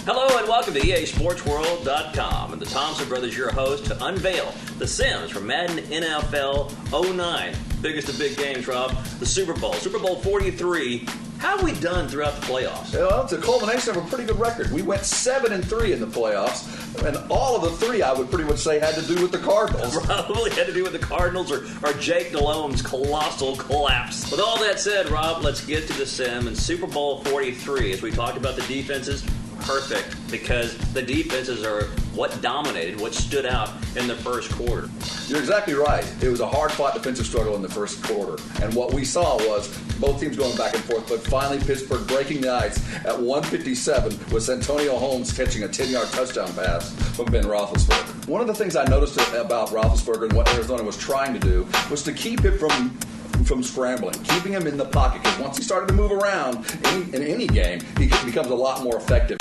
Hello and welcome to EASportsWorld.com and the Thompson Brothers, your host, to unveil the Sims from Madden NFL 09. Biggest of big games, Rob. The Super Bowl 43. How have we done throughout the playoffs? Well, it's a culmination of a pretty good record. We went 7-3 in the playoffs, and all of the three, I would pretty much say, had to do with the Cardinals. Probably had to do with the Cardinals or Jake Delhomme's colossal collapse. With all that said, Rob, let's get to the Sim and Super Bowl 43. As we talked about the defenses, perfect, because the defenses are what dominated, what stood out in the first quarter. You're exactly right. It was a hard-fought defensive struggle in the first quarter. And what we saw was both teams going back and forth, but finally Pittsburgh breaking the ice at 1:57 with Santonio Holmes catching a 10-yard touchdown pass from Ben Roethlisberger. One of the things I noticed about Roethlisberger and what Arizona was trying to do was to keep him from scrambling, keeping him in the pocket, because once he started to move around in any game, he becomes a lot more effective.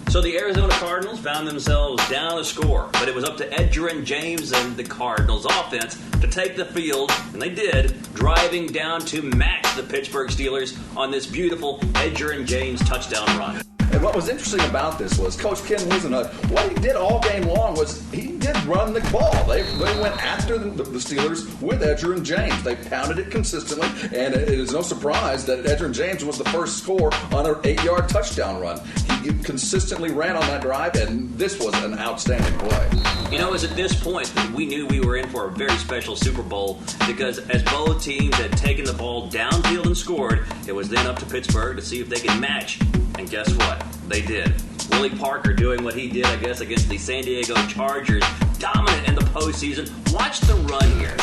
So the Arizona Cardinals found themselves down a score, but it was up to Edgerrin James and the Cardinals offense to take the field, and they did, driving down to match the Pittsburgh Steelers on this beautiful Edgerrin James touchdown run. And what was interesting about this was Coach Ken Whisenhunt, what he did all game long was he did run the ball. They went after the Steelers with Edgerrin James. They pounded it consistently, and it is no surprise that Edgerrin James was the first score on an 8-yard touchdown run. He consistently ran on that drive, and this was an outstanding play. You know, it was at this point that we knew we were in for a very special Super Bowl, because as both teams had taken the ball downfield and scored, it was then up to Pittsburgh to see if they could match. And guess what? They did. Willie Parker doing what he did, I guess, against the San Diego Chargers, dominant in the postseason. Watch the run here.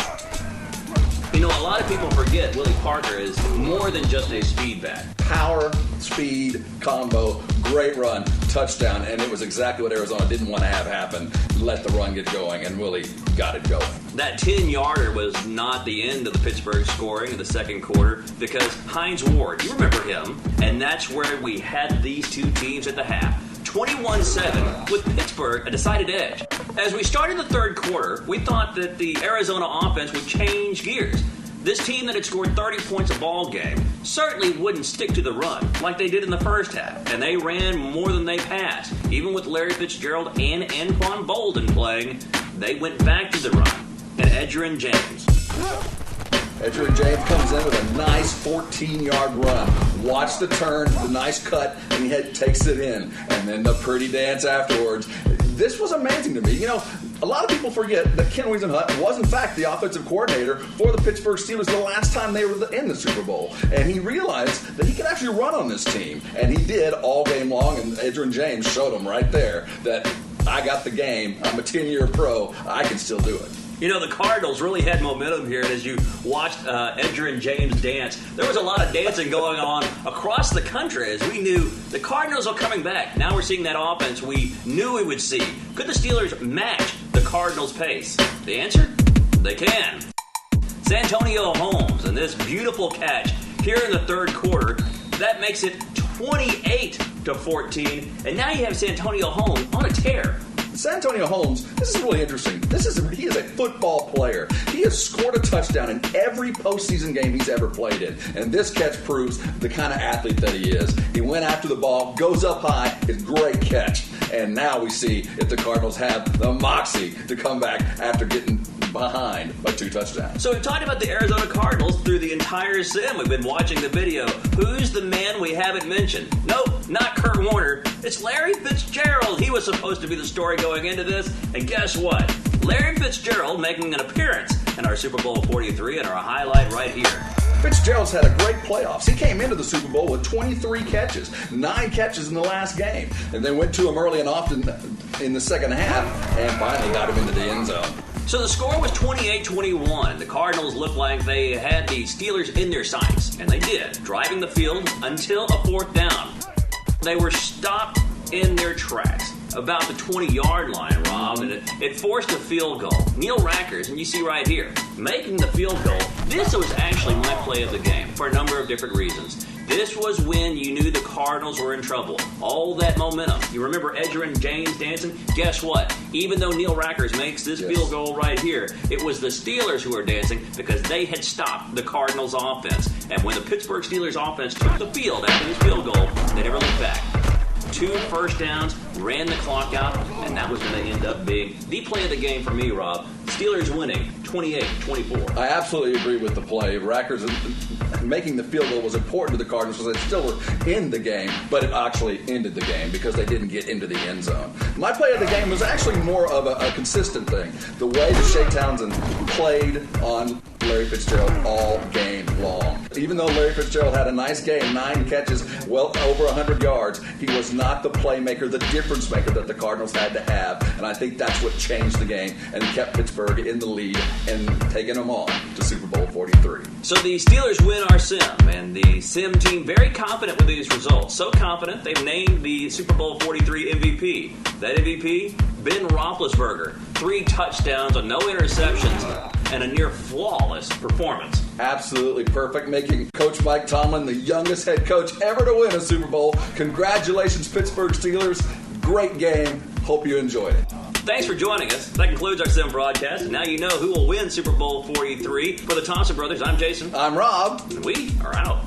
You know, a lot of people forget Willie Parker is more than just a speed back. Power, speed, combo, great run, touchdown, and it was exactly what Arizona didn't want to have happen. Let the run get going, and Willie got it going. That 10-yarder was not the end of the Pittsburgh scoring in the second quarter, because Hines Ward, you remember him, and that's where we had these two teams at the half. 21-7 with Pittsburgh a decided edge. As we started the third quarter, we thought that the Arizona offense would change gears. This team that had scored 30 points a ball game certainly wouldn't stick to the run like they did in the first half, and they ran more than they passed. Even with Larry Fitzgerald and Anquan Bolden playing, they went back to the run. And Edgerrin James. Edgerrin James comes in with a nice 14-yard run. Watch the turn, the nice cut, and he takes it in. And then the pretty dance afterwards. This was amazing to me. You know, a lot of people forget that Ken Whisenhunt was, in fact, the offensive coordinator for the Pittsburgh Steelers the last time they were in the Super Bowl. And he realized that he could actually run on this team. And he did all game long, and Edgerrin James showed him right there that I got the game. I'm a 10-year pro. I can still do it. You know, the Cardinals really had momentum here, and as you watched Edgerrin James dance, there was a lot of dancing going on across the country as we knew the Cardinals are coming back. Now we're seeing that offense we knew we would see. Could the Steelers match the Cardinals' pace? The answer? They can. Santonio Holmes and this beautiful catch here in the third quarter, that makes it 28-14, and now you have Santonio Holmes on a tear. Santonio Holmes, this is really interesting. He is a football player. He has scored a touchdown in every postseason game he's ever played in. And this catch proves the kind of athlete that he is. He went after the ball, goes up high, it's a great catch. And now we see if the Cardinals have the moxie to come back after getting behind by 2 touchdowns. So we've talked about the Arizona Cardinals through the entire sim. We've been watching the video. Who's the man we haven't mentioned? Nope, not Kurt Warner. It's Larry Fitzgerald. He was supposed to be the story going into this. And guess what? Larry Fitzgerald making an appearance in our Super Bowl 43 and our highlight right here. Fitzgerald's had a great playoffs. He came into the Super Bowl with 23 catches, 9 catches in the last game. And they went to him early and often in the second half and finally got him into the end zone. So the score was 28-21. The Cardinals looked like they had the Steelers in their sights, and they did, driving the field until a 4th down. They were stopped in their tracks about the 20-yard line, Rob, and it forced a field goal. Neil Rackers, and you see right here, making the field goal. This was actually my play of the game for a number of different reasons. This was when you knew the Cardinals were in trouble. All that momentum. You remember Edgerrin James dancing? Guess what? Even though Neil Rackers makes this field goal right here, it was the Steelers who were dancing because they had stopped the Cardinals' offense. And when the Pittsburgh Steelers offense took the field after this field goal, they never looked back. 2 first downs, ran the clock out, and that was going to end up being the play of the game for me, Rob. Steelers winning 28-24. I absolutely agree with the play. Rackers making the field goal was important to the Cardinals because they still were in the game, but it actually ended the game because they didn't get into the end zone. My play of the game was actually more of a consistent thing. The way that Shea Townsend played on Larry Fitzgerald all game long. Even though Larry Fitzgerald had a nice game, 9 catches, well over 100 yards, he was not the playmaker, the difference maker that the Cardinals had to have. And I think that's what changed the game and kept Pittsburgh in the lead and taking them on to Super Bowl 43. So the Steelers win our sim, and the sim team very confident with these results. So confident they've named the Super Bowl 43 MVP. That MVP, Ben Roethlisberger. 3 touchdowns on no interceptions and a near flawless performance. Absolutely perfect, making Coach Mike Tomlin the youngest head coach ever to win a Super Bowl. Congratulations, Pittsburgh Steelers. Great game. Hope you enjoyed it. Thanks for joining us. That concludes our sim broadcast. And now you know who will win Super Bowl 43. For the Thompson Brothers, I'm Jason. I'm Rob. And we are out.